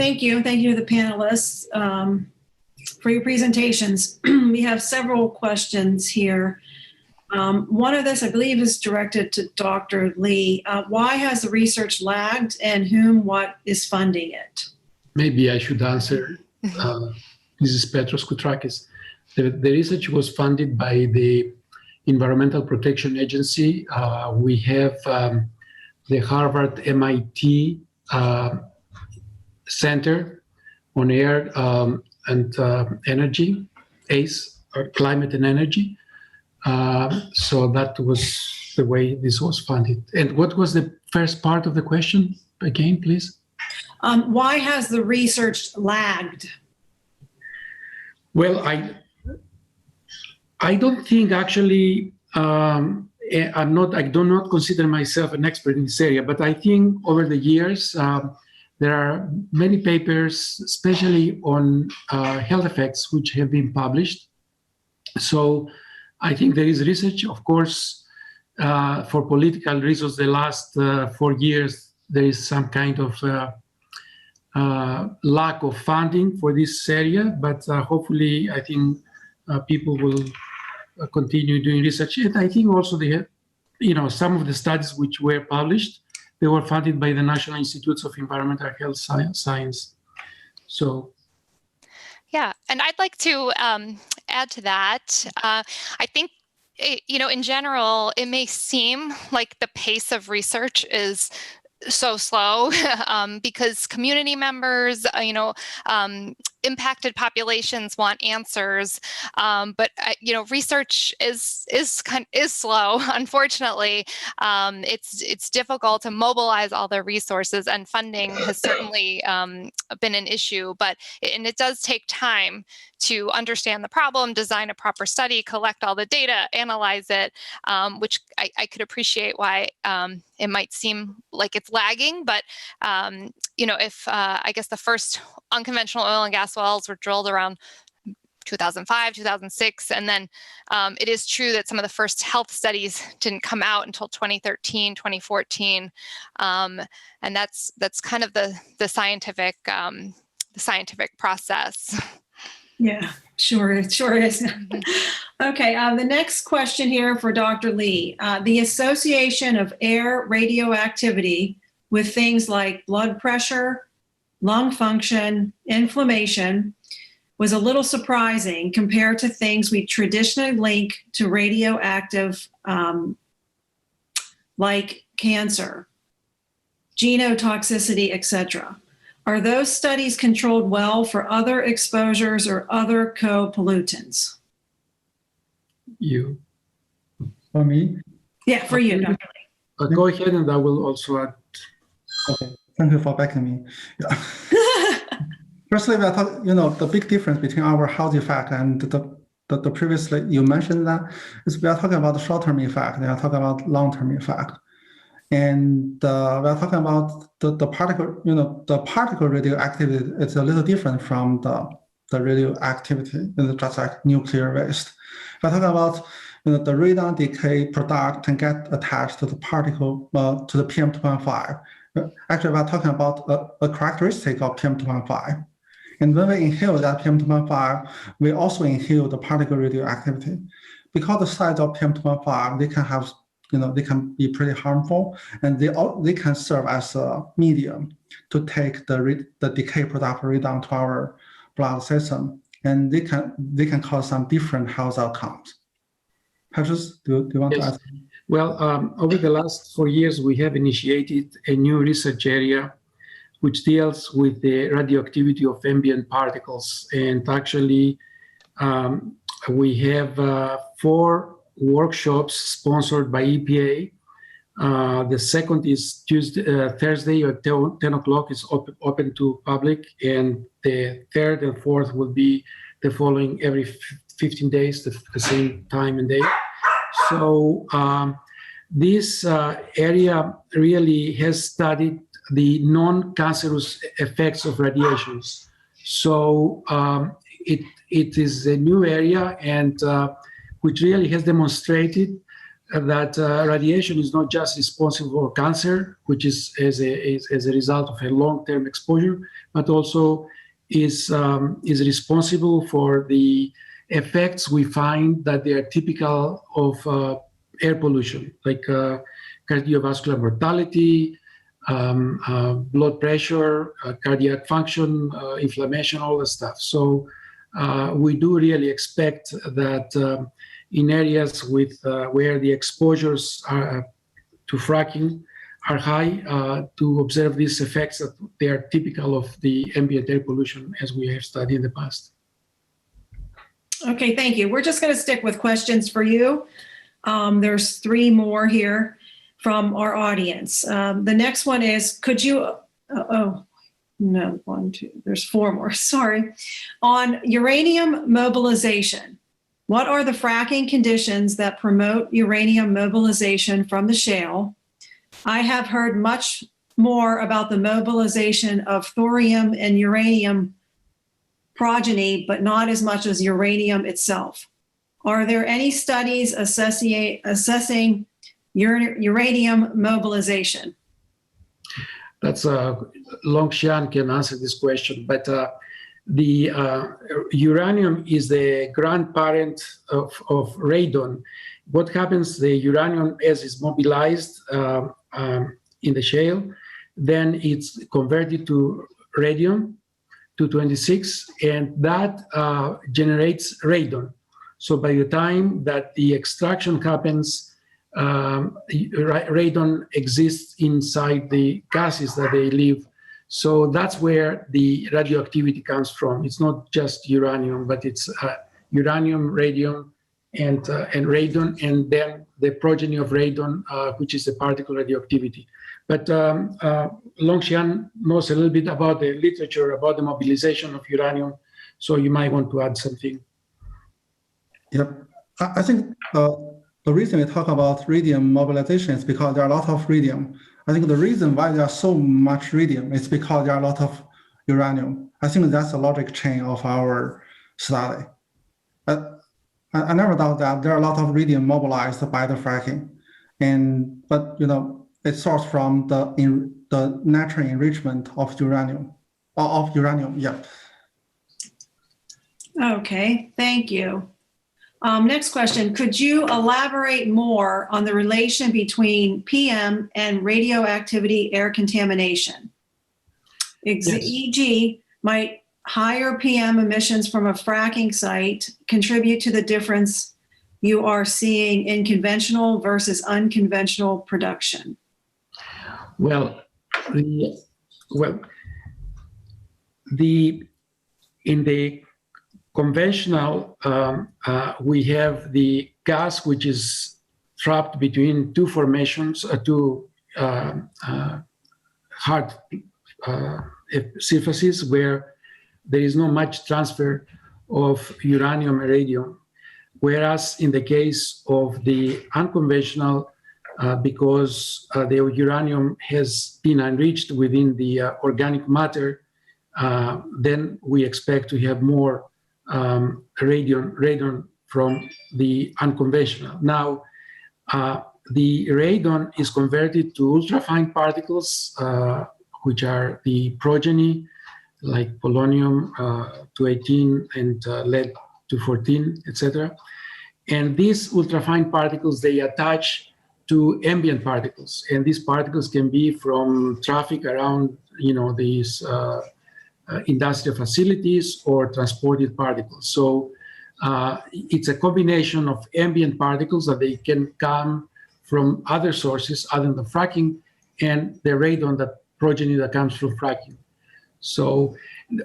Thank you. Thank you to the panelists for your presentations. We have several questions here. One of this, I believe, is directed to Dr. Lee. Why has the research lagged, and what is funding it? Maybe I should answer. This is Petros Koutrakis. The research was funded by the Environmental Protection Agency. We have the Harvard MIT Center on Air and Energy, ACE, or Climate and Energy. So that was the way this was funded. And what was the first part of the question again, please? Why has the research lagged? Well, I don't think actually, I do not consider myself an expert in this area, but I think over the years, there are many papers, especially on health effects, which have been published. So I think there is research, of course, for political reasons. The last 4 years, there is some kind of lack of funding for this area, but hopefully, I think people will continue doing research. And I think also they have, some of the studies which were published, they were funded by the National Institutes of Environmental Health Science. So. Yeah, and I'd like to add to that. I think, in general, it may seem like the pace of research is so slow because community members, impacted populations want answers, but research is slow. Unfortunately, it's difficult to mobilize all the resources, and funding has certainly been an issue. But it does take time to understand the problem, design a proper study, collect all the data, analyze it, which I could appreciate why it might seem like it's lagging. But if I guess the first unconventional oil and gas wells were drilled around 2005, 2006, and then it is true that some of the first health studies didn't come out until 2013, 2014, and that's kind of the scientific process. Yeah, sure is. Okay, the next question here for Dr. Lee. The association of air radioactivity with things like blood pressure, lung function, inflammation was a little surprising compared to things we traditionally link to radioactive, like cancer, genotoxicity, etc. Are those studies controlled well for other exposures or other co-pollutants? You. For me? Yeah, for you, Dr. Lee. Go ahead, and I will also add. Okay, thank you for backing me. Yeah. Firstly, we are talking, the big difference between our health effect and the previously you mentioned that is we are talking about the short-term effect. We are talking about long-term effect. And we are talking about the particle, the particle radioactivity is a little different from the radioactivity, just like nuclear waste. We're talking about, the radon decay product can get attached to the particle, to the PM2.5. Actually, we're talking about a characteristic of PM2.5. And when we inhale that PM2.5, we also inhale the particle radioactivity. Because the size of PM2.5, they can have, they can be pretty harmful, and they can serve as a medium to take the decay product radon to our blood system, and they can cause some different health outcomes. Petrus, do you want to ask? Well, over the last 4 years, we have initiated a new research area which deals with the radioactivity of ambient particles. And actually, we have 4 workshops sponsored by EPA. The second is Thursday at 10 o'clock is open to public, and the third and fourth will be the following every 15 days, the same time and day. So this area really has studied the non-cancerous effects of radiations. So it is a new area, and which really has demonstrated that radiation is not just responsible for cancer, which is as a result of a long-term exposure, but also is responsible for the effects we find that they are typical of air pollution, like cardiovascular mortality, blood pressure, cardiac function, inflammation, all that stuff. So we do really expect that in areas with where the exposures to fracking are high, to observe these effects that they are typical of the ambient air pollution as we have studied in the past. Okay, thank you. We're just going to stick with questions for you. There's 3 more here from our audience. The next one is, could you, no, 1, 2, there's 4 more, sorry. On uranium mobilization, what are the fracking conditions that promote uranium mobilization from the shale? I have heard much more about the mobilization of thorium and uranium progeny, but not as much as uranium itself. Are there any studies assessing uranium mobilization? That's Longshan can answer this question, but the uranium is the grandparent of radon. What happens, the uranium as it's mobilized in the shale, then it's converted to radium-226, and that generates radon. So by the time that the extraction happens, radon exists inside the gases that they leave. So that's where the radioactivity comes from. It's not just uranium, but it's uranium, radium, and radon, and then the progeny of radon, which is the particle radioactivity. But Longshan knows a little bit about the literature about the mobilization of uranium, so you might want to add something. Yep. I think the reason we talk about radium mobilization is because there are a lot of radium. I think the reason why there are so much radium is because there are a lot of uranium. I think that's the logic chain of our study. I never doubt that there are a lot of radium mobilized by the fracking, but it sourced from the natural enrichment of uranium. Yeah. Okay, thank you. Next question, could you elaborate more on the relation between PM and radioactivity air contamination? Yes. E.g., might higher PM emissions from a fracking site contribute to the difference you are seeing in conventional versus unconventional production? Well, in the conventional, we have the gas which is trapped between two formations, two hard surfaces where there is not much transfer of uranium and radium. Whereas in the case of the unconventional, because the uranium has been enriched within the organic matter, then we expect to have more radon from the unconventional. Now, the radon is converted to ultrafine particles, which are the progeny, like polonium-218 and lead-214, etc. And these ultrafine particles, they attach to ambient particles, and these particles can be from traffic around, these industrial facilities or transported particles. So it's a combination of ambient particles that they can come from other sources other than fracking, and the radon, that progeny that comes from fracking. So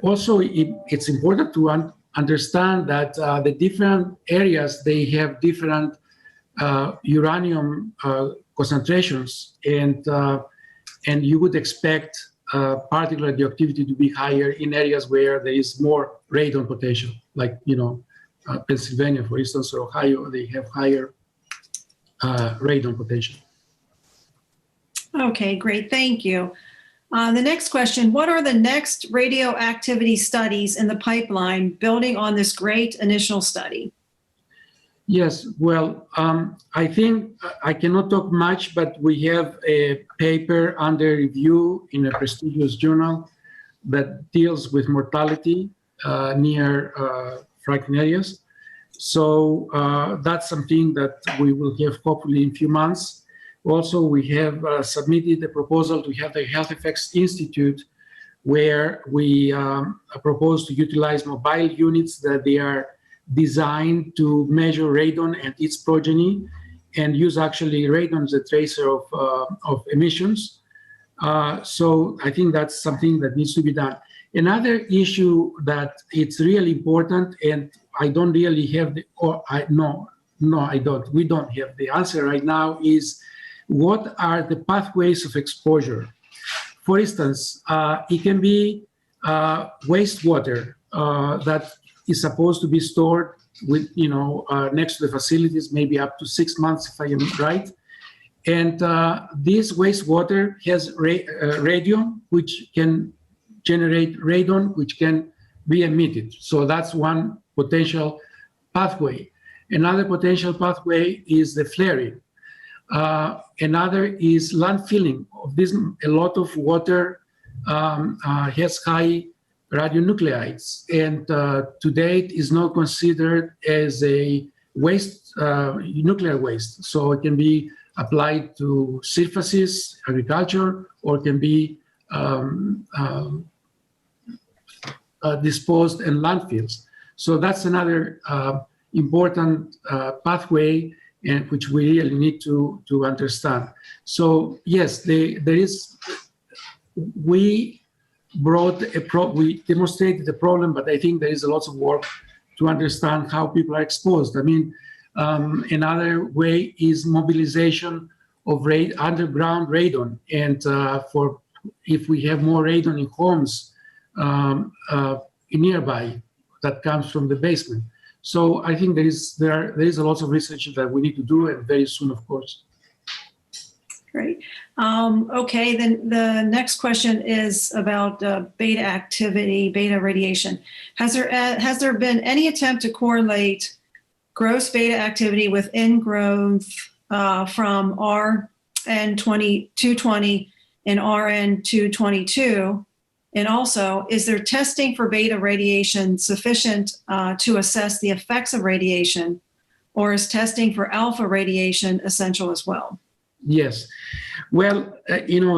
also it's important to understand that the different areas, they have different uranium concentrations, and you would expect particle radioactivity to be higher in areas where there is more radon potential, like Pennsylvania, for instance, or Ohio. They have higher radon potential. Okay, great, thank you. The next question, what are the next radioactivity studies in the pipeline building on this great initial study? Yes, well, I think I cannot talk much, but we have a paper under review in a prestigious journal that deals with mortality near fracking areas. So that's something that we will have hopefully in a few months. Also, we have submitted a proposal to have the Health Effects Institute, where we propose to utilize mobile units that they are designed to measure radon and its progeny, and use actually radon as a tracer of emissions. So I think that's something that needs to be done. Another issue that it's really important, and I don't really have the, or I no, I don't. We don't have the answer right now. Is what are the pathways of exposure? For instance, it can be wastewater that is supposed to be stored with, next to the facilities, maybe up to 6 months, if I am right. And this wastewater has radium, which can generate radon, which can be emitted. So that's one potential pathway. Another potential pathway is the flaring. Another is landfilling of this. A lot of water has high radionuclides, and to date is not considered as a waste, nuclear waste. So it can be applied to surfaces, agriculture, or can be disposed in landfills. So that's another important pathway, and which we really need to understand. So yes, we demonstrated the problem, but I think there is a lot of work to understand how people are exposed. I mean, another way is mobilization of underground radon, and if we have more radon in homes nearby that comes from the basement. So I think there is a lot of research that we need to do, and very soon, of course. Great. Okay, then the next question is about beta activity, beta radiation. Has there been any attempt to correlate gross beta activity with ingrowth from RN220 and RN222? And also, is there testing for beta radiation sufficient to assess the effects of radiation, or is testing for alpha radiation essential as well? Yes. Well,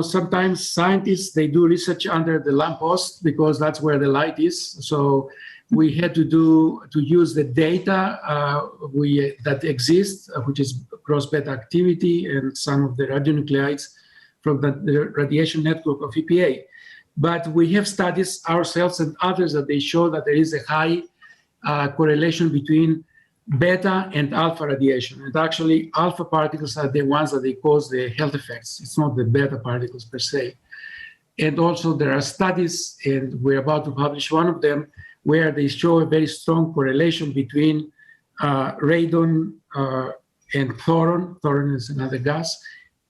sometimes scientists, they do research under the lamppost because that's where the light is. So we had to use the data that exists, which is gross beta activity and some of the radionuclides from the radiation network of EPA. But we have studies ourselves and others that they show that there is a high correlation between beta and alpha radiation. And actually, alpha particles are the ones that they cause the health effects. It's not the beta particles per se. And also there are studies, and we're about to publish one of them, where they show a very strong correlation between radon and thoron. Thoron is another gas,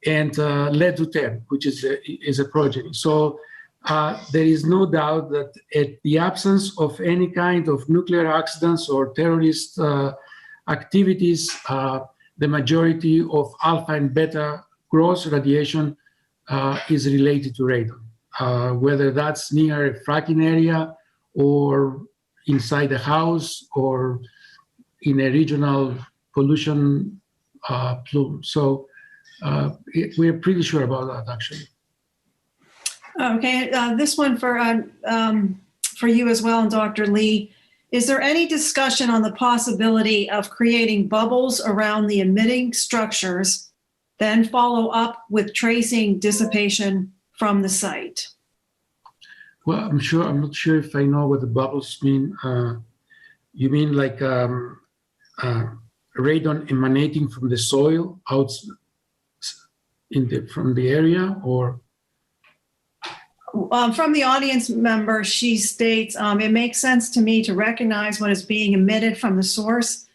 and lead-210, which is a progeny. So there is no doubt that at the absence of any kind of nuclear accidents or terrorist activities, the majority of alpha and beta gross radiation is related to radon, whether that's near a fracking area or inside a house or in a regional pollution plume. So we're pretty sure about that, actually. Okay, this one for you as well, and Dr. Lee. Is there any discussion on the possibility of creating bubbles around the emitting structures, then follow up with tracing dissipation from the site? Well, I'm not sure if I know what the bubbles mean. You mean like radon emanating from the soil out from the area, or? From the audience member, she states, it makes sense to me to recognize what is being emitted from the source,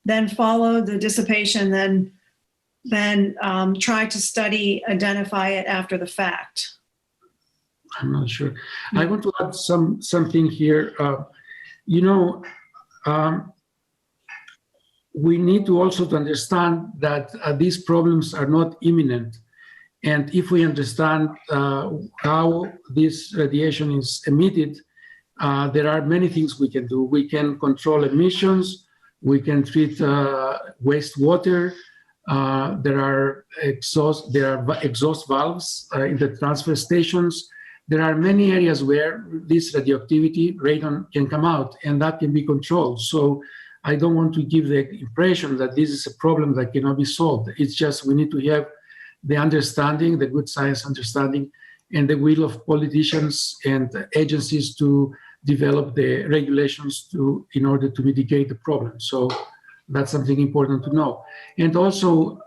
then follow the dissipation, then try to identify it after the fact. I'm not sure. I want to add something here. we need to also to understand that these problems are not imminent. And if we understand how this radiation is emitted, there are many things we can do. We can control emissions, we can treat wastewater, there are exhaust valves in the transfer stations. There are many areas where this radioactivity radon can come out, and that can be controlled. So I don't want to give the impression that this is a problem that cannot be solved. It's just we need to have the understanding, the good science understanding, and the will of politicians and agencies to develop the regulations in order to mitigate the problem. So that's something important to know. And also,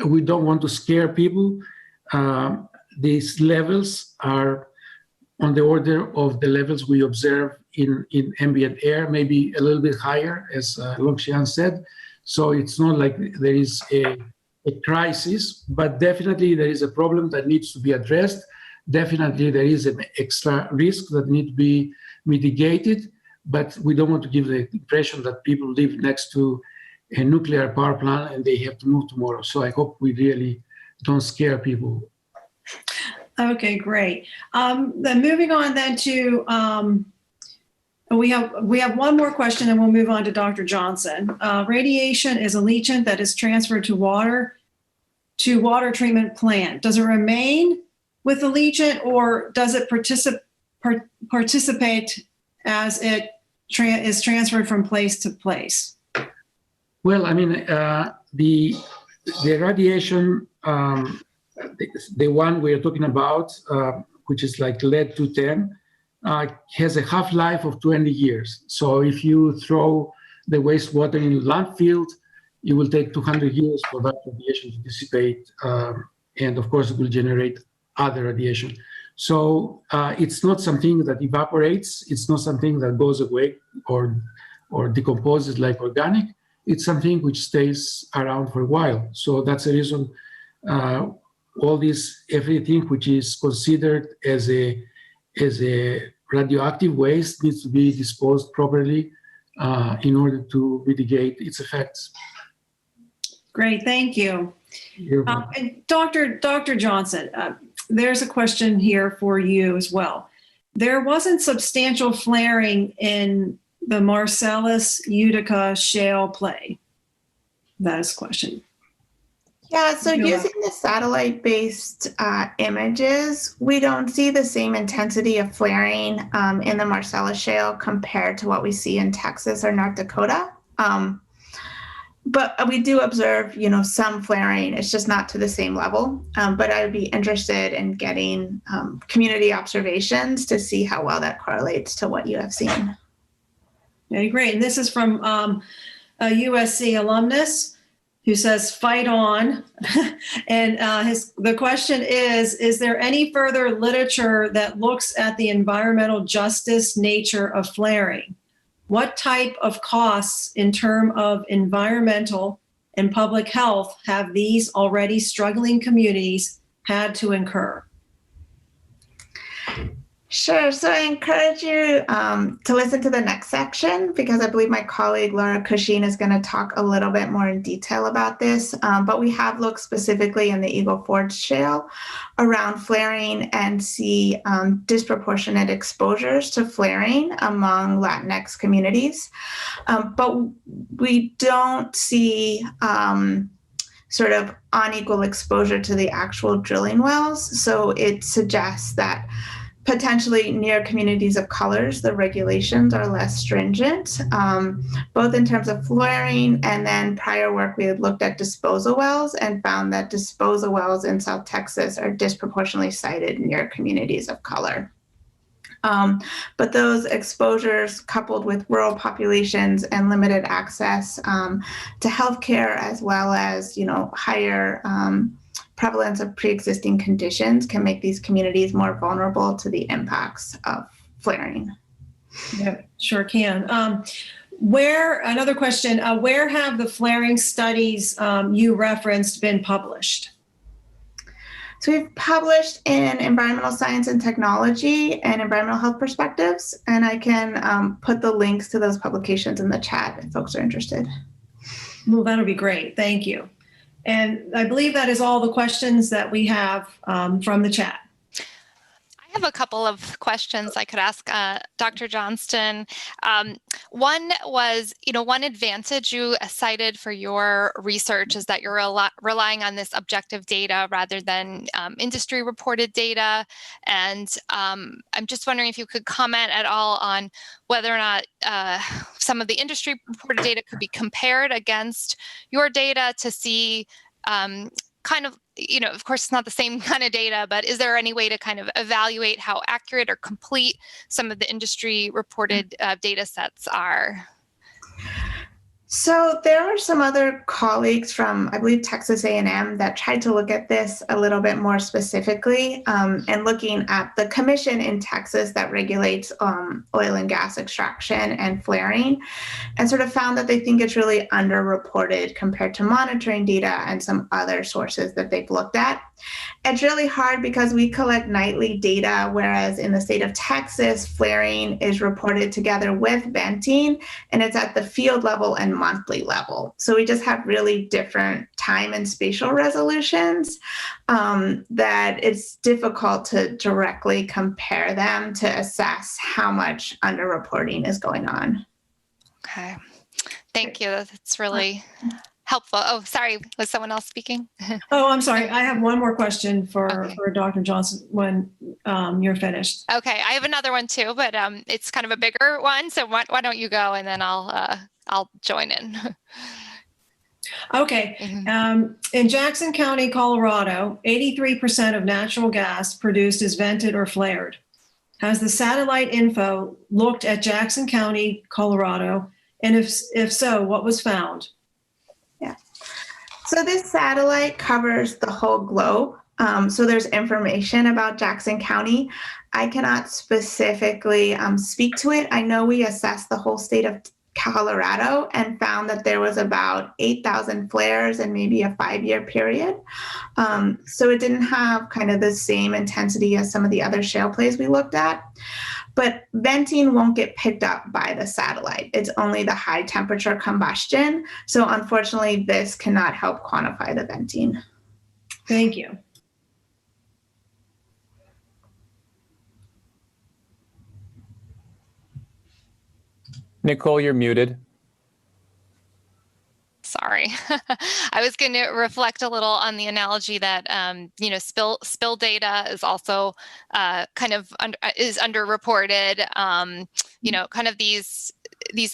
we don't want to scare people. These levels are on the order of the levels we observe in ambient air, maybe a little bit higher, as Longshan said. So it's not like there is a crisis, but definitely there is a problem that needs to be addressed. Definitely there is an extra risk that needs to be mitigated, but we don't want to give the impression that people live next to a nuclear power plant and they have to move tomorrow. So I hope we really don't scare people. Okay, great. Then moving on then to, we have one more question and we'll move on to Dr. Johnson. Radiation is a leachant that is transferred to water treatment plant. Does it remain with the leachant, or does it participate as it is transferred from place to place? Well, I mean, the radiation, the one we're talking about, which is like lead-210, has a half-life of 20 years. So if you throw the wastewater in landfill, it will take 200 years for that radiation to dissipate, and of course it will generate other radiation. So it's not something that evaporates, it's not something that goes away or decomposes like organic. It's something which stays around for a while. So that's the reason everything which is considered as a radioactive waste needs to be disposed properly in order to mitigate its effects. Great, thank you. And Dr. Johnson, there's a question here for you as well. There wasn't substantial flaring in the Marcellus Utica shale play. That is a question. Yeah, so using the satellite-based images, we don't see the same intensity of flaring in the Marcellus Shale compared to what we see in Texas or North Dakota. But we do observe, some flaring. It's just not to the same level. But I would be interested in getting community observations to see how well that correlates to what you have seen. Okay, great. And this is from a USC alumnus who says, "Fight on." And the question is there any further literature that looks at the environmental justice nature of flaring? What type of costs in terms of environmental and public health have these already struggling communities had to incur? Sure. So I encourage you to listen to the next section, because I believe my colleague Laura Cushing is going to talk a little bit more in detail about this. But we have looked specifically in the Eagle Ford Shale around flaring and see disproportionate exposures to flaring among Latinx communities. But we don't see sort of unequal exposure to the actual drilling wells. So it suggests that potentially near communities of colors, the regulations are less stringent, both in terms of flaring, and then prior work we had looked at disposal wells and found that disposal wells in South Texas are disproportionately sited near communities of color. But those exposures, coupled with rural populations and limited access to healthcare, as well as higher prevalence of pre-existing conditions, can make these communities more vulnerable to the impacts of flaring. Yeah, sure can. Another question, where have the flaring studies you referenced been published? So we've published in Environmental Science and Technology and Environmental Health Perspectives, and I can put the links to those publications in the chat if folks are interested. Well, that'll be great. Thank you. And I believe that is all the questions that we have from the chat. I have a couple of questions I could ask Dr. Johnston. One was, one advantage you cited for your research is that you're relying on this objective data rather than industry reported data. And I'm just wondering if you could comment at all on whether or not some of the industry reported data could be compared against your data to see kind of, of course, it's not the same kind of data, but is there any way to kind of evaluate how accurate or complete some of the industry reported data sets are? So there were some other colleagues from, I believe, Texas A&M that tried to look at this a little bit more specifically, and looking at the commission in Texas that regulates oil and gas extraction and flaring, and sort of found that they think it's really underreported compared to monitoring data and some other sources that they've looked at. It's really hard because we collect nightly data, whereas in the state of Texas, flaring is reported together with venting, and it's at the field level and monthly level. So we just have really different time and spatial resolutions that it's difficult to directly compare them to assess how much underreporting is going on. Okay, thank you. That's really helpful. Oh, sorry, was someone else speaking? Oh, I'm sorry. I have one more question Okay. for Dr. Johnson when you're finished. Okay, I have another one too, but it's kind of a bigger one. So why don't you go and then I'll join in. Okay. In Jackson County, Colorado, 83% of natural gas produced is vented or flared. Has the satellite info looked at Jackson County, Colorado? And if so, what was found? So this satellite covers the whole globe. So there's information about Jackson County. I cannot specifically speak to it. I know we assessed the whole state of Colorado and found that there was about 8,000 flares in maybe a 5-year period. So it didn't have kind of the same intensity as some of the other shale plays we looked at. But venting won't get picked up by the satellite. It's only the high temperature combustion. So unfortunately, this cannot help quantify the venting. Thank you. Nicole, you're muted. Sorry, I was going to reflect a little on the analogy that spill data is also kind of is underreported. Kind of these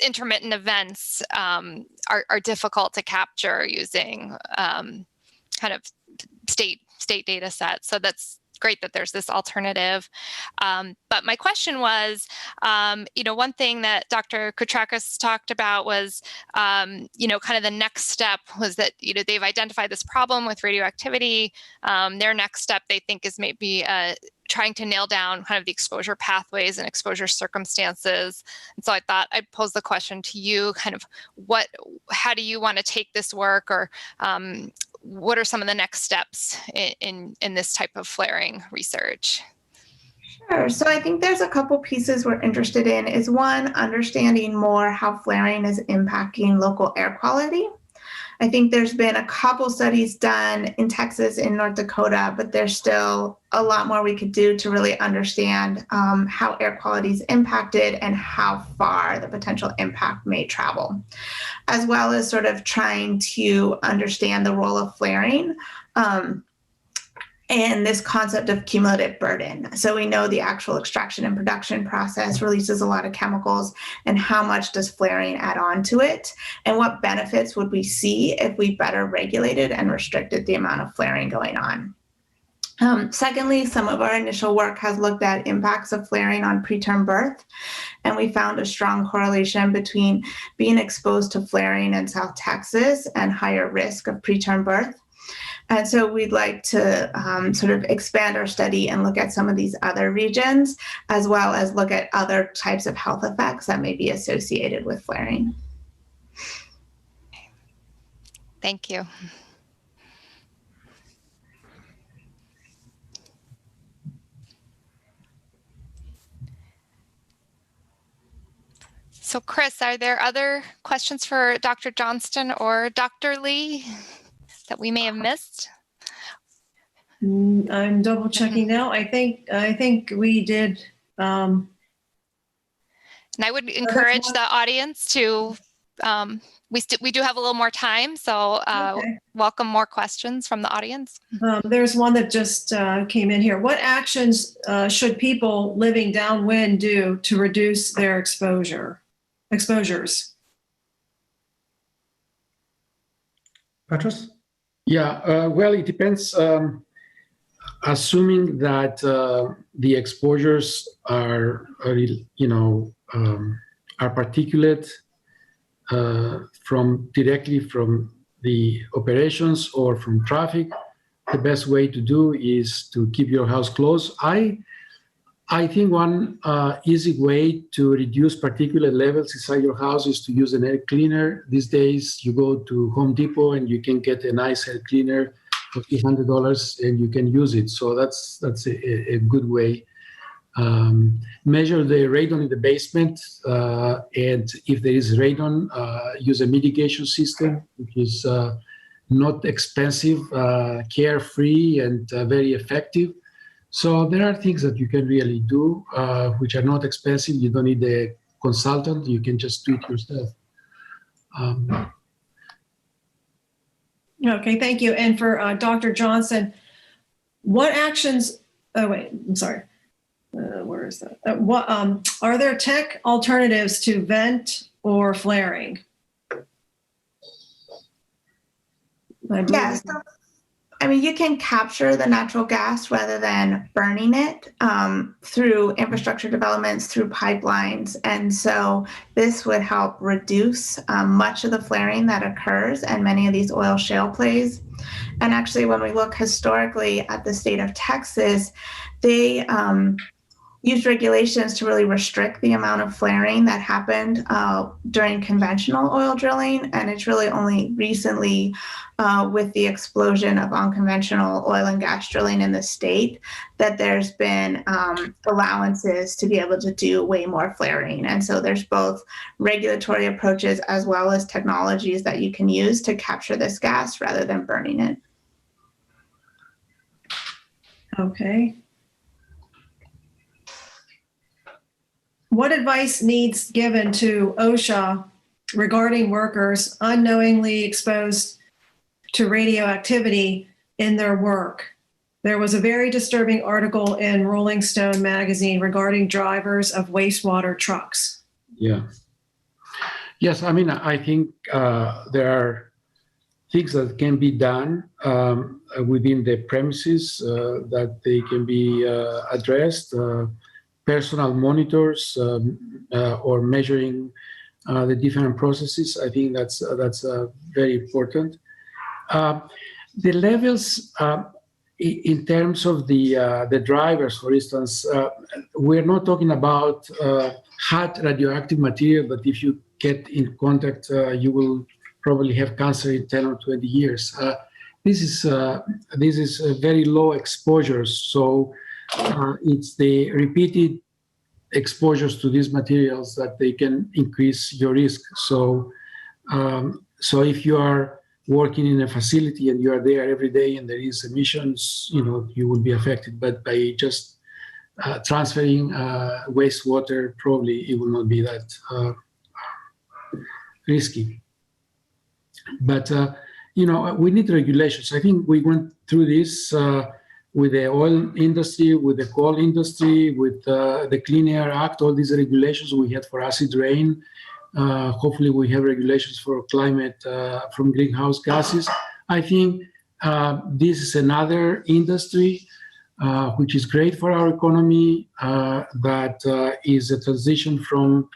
intermittent events are difficult to capture using kind of state data sets. So that's great that there's this alternative. But my question was, one thing that Dr. Koutrakis talked about was, kind of the next step was that, they've identified this problem with radioactivity. Their next step, they think, is maybe trying to nail down kind of the exposure pathways and exposure circumstances. And so I thought I'd pose the question to you, kind of how do you want to take this work, or what are some of the next steps in this type of flaring research? Sure. So I think there's a couple pieces we're interested in. Is one, understanding more how flaring is impacting local air quality. I think there's been a couple studies done in Texas, in North Dakota, but there's still a lot more we could do to really understand how air quality is impacted and how far the potential impact may travel, as well as sort of trying to understand the role of flaring and this concept of cumulative burden. So we know the actual extraction and production process releases a lot of chemicals, and how much does flaring add on to it? And what benefits would we see if we better regulated and restricted the amount of flaring going on? Secondly, some of our initial work has looked at impacts of flaring on preterm birth, and we found a strong correlation between being exposed to flaring in South Texas and higher risk of preterm birth. And so we'd like to sort of expand our study and look at some of these other regions, as well as look at other types of health effects that may be associated with flaring. Thank you. So Chris, are there other questions for Dr. Johnston or Dr. Lee that we may have missed? I'm double checking now. I think we did. And I would encourage the audience to, we do have a little more time, so Okay. welcome more questions from the audience. There's one that just came in here. What actions should people living downwind do to reduce their exposures? Petrus? Yeah, well, it depends. Assuming that the exposures are particulate directly from the operations or from traffic, the best way to do is to keep your house closed. I think one easy way to reduce particulate levels inside your house is to use an air cleaner. These days, you go to Home Depot and you can get a nice air cleaner for $300 and you can use it. So that's a good way. Measure the radon in the basement, and if there is radon, use a mitigation system, which is not expensive, carefree, and very effective. So there are things that you can really do, which are not expensive. You don't need a consultant. You can just do it yourself. Okay, thank you. And for Dr. Johnson, what actions? Oh wait, I'm sorry. Where is that? What are there tech alternatives to vent or flaring? Yes. So, I mean, you can capture the natural gas rather than burning it through infrastructure developments, through pipelines. And so this would help reduce much of the flaring that occurs in many of these oil shale plays. And actually, when we look historically at the state of Texas, they used regulations to really restrict the amount of flaring that happened during conventional oil drilling. And it's really only recently with the explosion of unconventional oil and gas drilling in the state that there's been allowances to be able to do way more flaring. And so there's both regulatory approaches as well as technologies that you can use to capture this gas rather than burning it. Okay. What advice needs given to OSHA regarding workers unknowingly exposed to radioactivity in their work? There was a very disturbing article in Rolling Stone magazine regarding drivers of wastewater trucks. Yeah. Yes, I mean, I think there are things that can be done within the premises that they can be addressed. Personal monitors or measuring the different processes. I think that's very important. The levels in terms of the drivers, for instance, we're not talking about hot radioactive material, but if you get in contact, you will probably have cancer in 10 or 20 years. This is very low exposures, so it's the repeated exposures to these materials that they can increase your risk. So if you are working in a facility and you are there every day and there is emissions, you will be affected. But by just transferring wastewater, probably it will not be that risky. But we need regulations. I think we went through this with the oil industry, with the coal industry, with the Clean Air Act, all these regulations we had for acid rain. Hopefully we have regulations for climate from greenhouse gases. I think this is another industry which is great for our economy, that is a transition from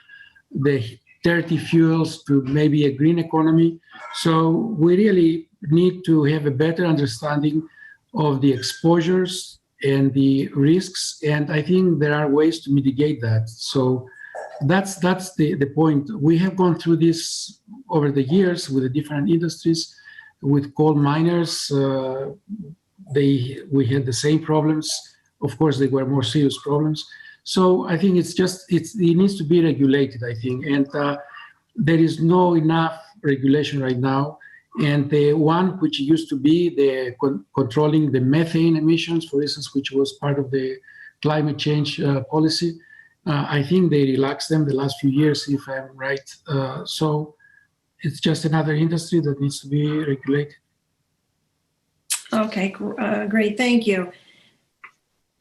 the dirty fuels to maybe a green economy. So we really need to have a better understanding of the exposures and the risks, and I think there are ways to mitigate that. So that's the point. We have gone through this over the years with the different industries. With coal miners, we had the same problems. Of course, they were more serious problems. So I think it needs to be regulated, I think. And there is no enough regulation right now. And the one which used to be the controlling the methane emissions, for instance, which was part of the climate change policy, I think they relaxed them the last few years, if I'm right. So it's just another industry that needs to be regulated. Okay, great, thank you.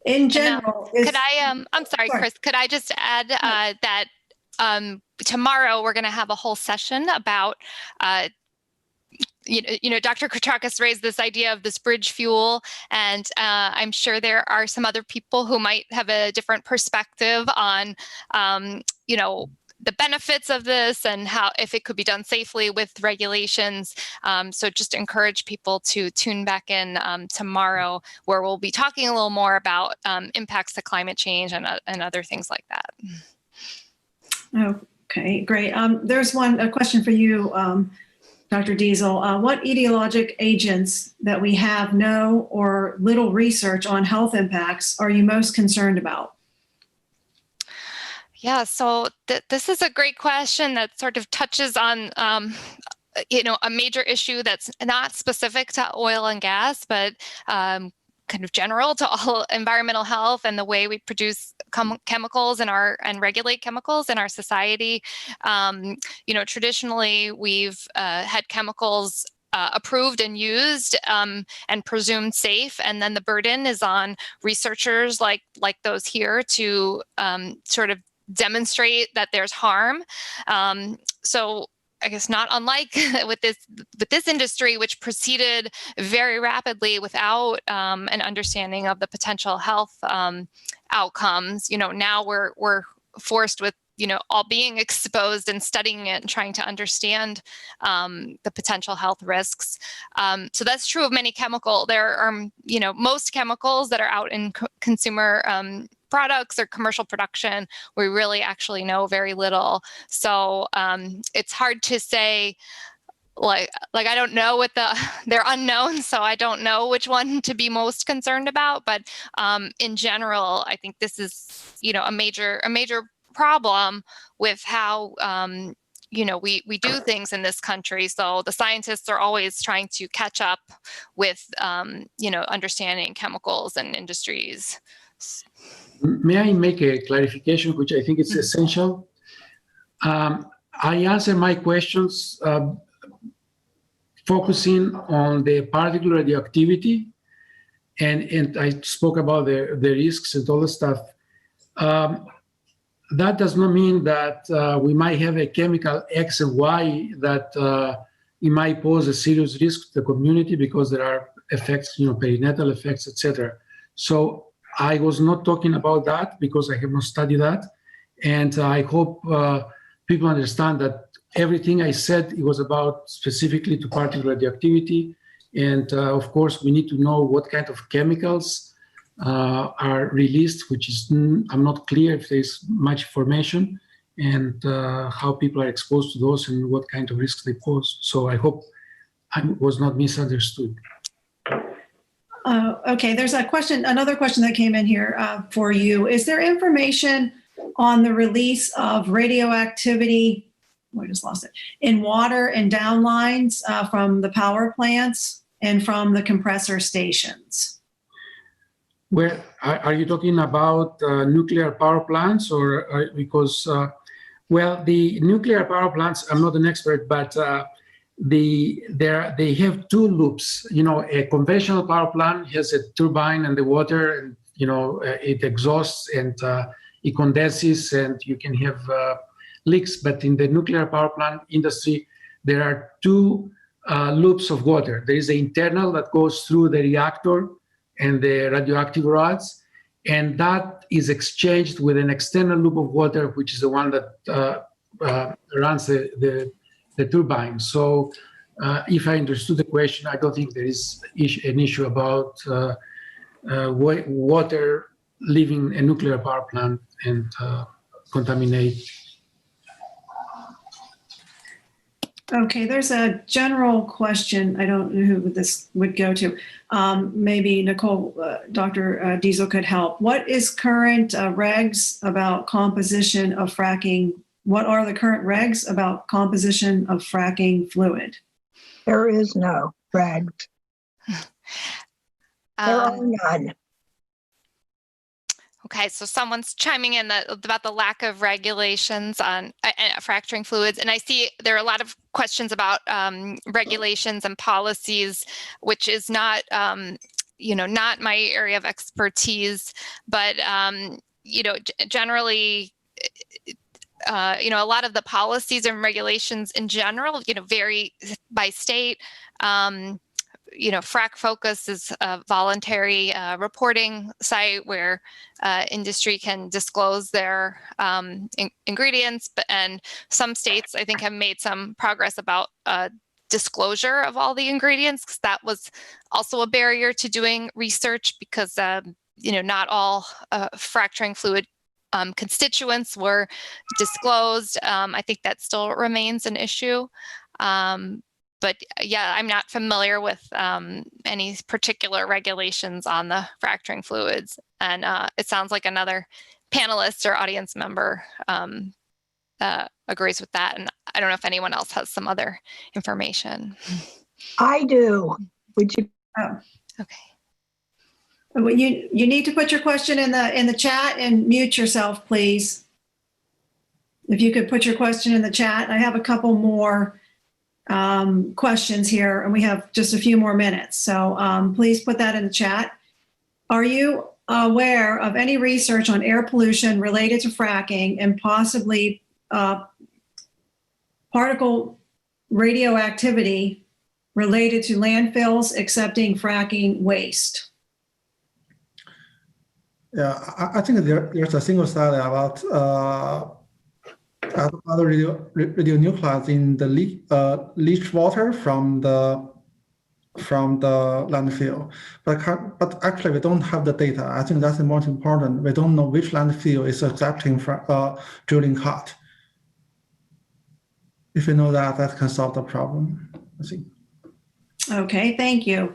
In general, Could I, I'm sorry, Sorry. Chris, could I just add that tomorrow we're going to have a whole session about, Dr. Kotrakis raised this idea of this bridge fuel, and I'm sure there are some other people who might have a different perspective on, the benefits of this and how, if it could be done safely with regulations. So just encourage people to tune back in tomorrow, where we'll be talking a little more about impacts to climate change and other things like that. Okay, great. There's a question for you, Dr. Diesel. What etiologic agents that we have no or little research on health impacts are you most concerned about? Yeah, so this is a great question that sort of touches on, a major issue that's not specific to oil and gas, but kind of general to all environmental health and the way we produce chemicals and regulate chemicals in our society. Traditionally, we've had chemicals approved and used and presumed safe, and then the burden is on researchers like those here to sort of demonstrate that there's harm. So I guess not unlike with this industry, which proceeded very rapidly without an understanding of the potential health outcomes. Now we're forced with all being exposed and studying it and trying to understand the potential health risks. So that's true of many chemicals. There are most chemicals that are out in consumer products or commercial production, we really actually know very little. So it's hard to say, like I don't know what they're unknown, so I don't know which one to be most concerned about. But in general, I think this is a major problem with how we do things in this country. So the scientists are always trying to catch up with understanding chemicals and industries. May I make a clarification, which I think is essential? I answer my questions focusing on the particle radioactivity, and I spoke about the risks and all the stuff. That does not mean that we might have a chemical X and Y that it might pose a serious risk to the community, because there are effects, perinatal effects, etc. So I was not talking about that because I have not studied that. And I hope people understand that everything I said, it was about specifically to particle radioactivity. And of course, we need to know what kind of chemicals are released, which is, I'm not clear if there's much information, and how people are exposed to those and what kind of risks they pose. So I hope I was not misunderstood. Okay, there's another question that came in here for you. Is there information on the release of radioactivity, I just lost it, in water and downlines from the power plants and from the compressor stations? Well, are you talking about nuclear power plants, or because, well, the nuclear power plants, I'm not an expert, but they have two loops. A conventional power plant has a turbine and the water, and it exhausts and it condenses, and you can have leaks. But in the nuclear power plant industry, there are two loops of water. There is the internal that goes through the reactor and the radioactive rods, and that is exchanged with an external loop of water, which is the one that runs the turbine. So if I understood the question, I don't think there is an issue about water leaving a nuclear power plant and contaminate. Okay, there's a general question. I don't know who this would go to. Maybe Nicole, Dr. Diesel could help. What is current regs about composition of fracking? What are the current regs about composition of fracking fluid? There is no regs. There are none. Okay, so someone's chiming in about the lack of regulations on fracturing fluids, and I see there are a lot of questions about regulations and policies, which is not, not my area of expertise, but generally, a lot of the policies and regulations in general, vary by state. Frac Focus is a voluntary reporting site where industry can disclose their ingredients, and some states, I think, have made some progress about disclosure of all the ingredients, because that was also a barrier to doing research, because not all fracturing fluid constituents were disclosed. I think that still remains an issue. But yeah, I'm not familiar with any particular regulations on the fracturing fluids. And it sounds like another panelist or audience member agrees with that. And I don't know if anyone else has some other information. I do. Would you? Oh. Okay. Well, you need to put your question in the chat and mute yourself, please. If you could put your question in the chat. I have a couple more questions here, and we have just a few more minutes. So please put that in the chat. Are you aware of any research on air pollution related to fracking and possibly particle radioactivity related to landfills accepting fracking waste? Yeah, I think there's a single study about other radionuclides in the leach water from the landfill, but actually we don't have the data. I think that's the most important. We don't know which landfill is accepting drilling cut. If you know that, that can solve the problem, I think. Okay, thank you.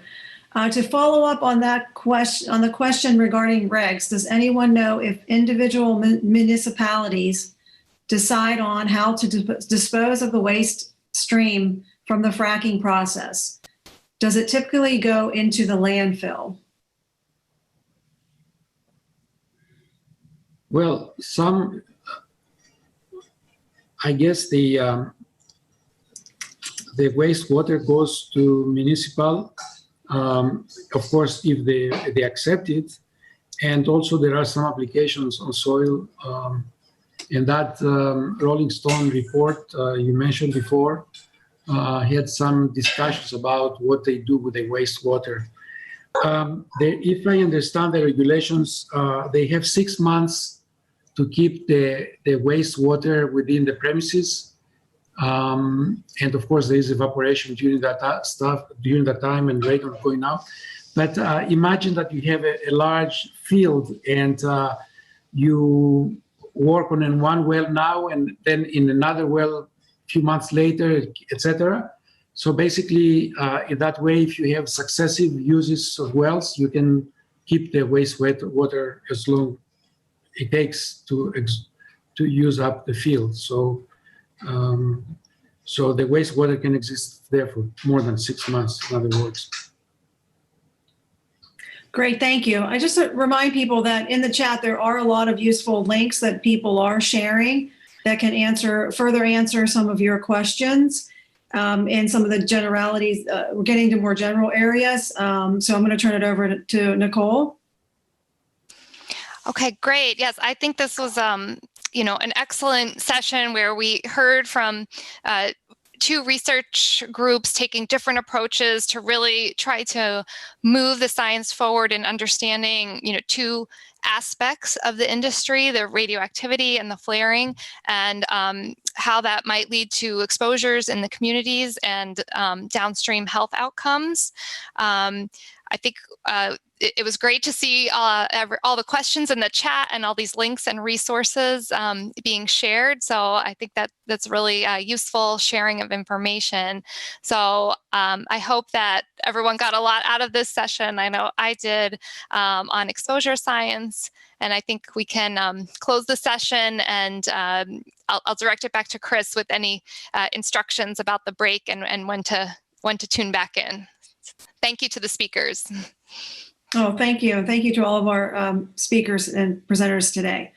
To follow up on that question, on the question regarding regs, does anyone know if individual municipalities decide on how to dispose of the waste stream from the fracking process? Does it typically go into the landfill? Well, I guess the wastewater goes to municipal, of course, if they accept it. And also there are some applications on soil. And that Rolling Stone report you mentioned before had some discussions about what they do with the wastewater. If I understand the regulations, they have 6 months to keep the wastewater within the premises. And of course, there is evaporation during that time and radon going out. But imagine that you have a large field and you work on in one well now and then in another well a few months later, etc. So basically, in that way, if you have successive uses of wells, you can keep the wastewater as long it takes to use up the field. So the wastewater can exist there for more than 6 months, in other words. Great, thank you. I just remind people that in the chat, there are a lot of useful links that people are sharing that can further answer some of your questions and some of the generalities. We're getting to more general areas. So I'm going to turn it over to Nicole. Okay, great. Yes, I think this was, an excellent session where we heard from two research groups taking different approaches to really try to move the science forward in understanding, two aspects of the industry, the radioactivity and the flaring, and how that might lead to exposures in the communities and downstream health outcomes. I think it was great to see all the questions in the chat and all these links and resources being shared. So I think that's really useful sharing of information. So I hope that everyone got a lot out of this session. I know I did on exposure science. And I think we can close the session, and I'll direct it back to Chris with any instructions about the break and when to tune back in. Thank you to the speakers. Oh, thank you. And thank you to all of our speakers and presenters today.